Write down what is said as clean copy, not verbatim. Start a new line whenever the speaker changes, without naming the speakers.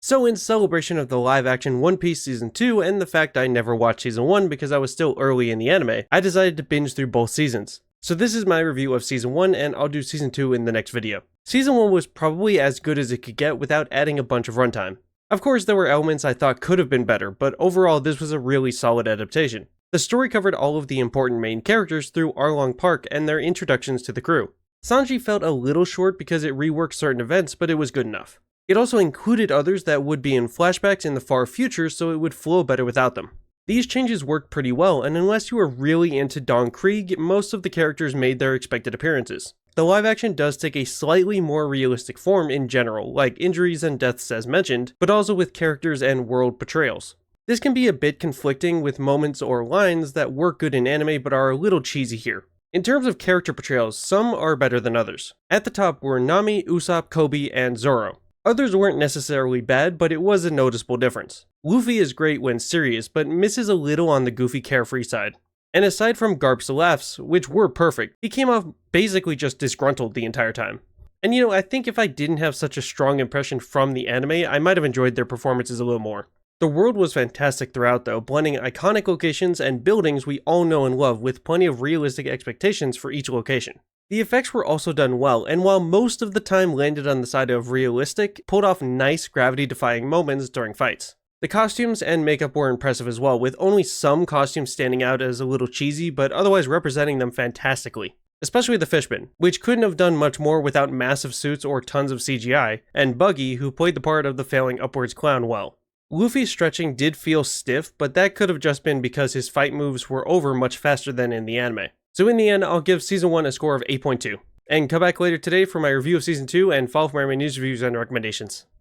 So in celebration of the live action One Piece Season 2 and the fact I never watched Season 1 because I was still early in the anime, I decided to binge through both seasons. So this is my review of Season 1 and I'll do Season 2 in the next video. Season 1 was probably as good as it could get without adding a bunch of runtime. Of course there were elements I thought could have been better, but overall this was a really solid adaptation. The story covered all of the important main characters through Arlong Park and their introductions to the crew. Sanji felt a little short because it reworked certain events, but it was good enough. It also included others that would be in flashbacks in the far future, so it would flow better without them. These changes worked pretty well, and unless you were really into Don Krieg, most of the characters made their expected appearances. The live action does take a slightly more realistic form in general, like injuries and deaths as mentioned, but also with characters and world portrayals. This can be a bit conflicting with moments or lines that work good in anime but are a little cheesy here. In terms of character portrayals, some are better than others. At the top were Nami, Usopp, Kobe, and Zoro. Others weren't necessarily bad, but it was a noticeable difference. Luffy is great when serious, but misses a little on the goofy carefree side. And aside from Garp's laughs, which were perfect, he came off basically just disgruntled the entire time. And I think if I didn't have such a strong impression from the anime, I might have enjoyed their performances a little more. The world was fantastic throughout though, blending iconic locations and buildings we all know and love with plenty of realistic expectations for each location. The effects were also done well, and while most of the time landed on the side of realistic, pulled off nice gravity-defying moments during fights. The costumes and makeup were impressive as well, with only some costumes standing out as a little cheesy, but otherwise representing them fantastically. Especially the Fishman, which couldn't have done much more without massive suits or tons of CGI, and Buggy, who played the part of the failing upwards clown well. Luffy's stretching did feel stiff, but that could have just been because his fight moves were over much faster than in the anime. So in the end, I'll give Season 1 a score of 8.2. And come back later today for my review of Season 2 and follow for my news reviews and recommendations.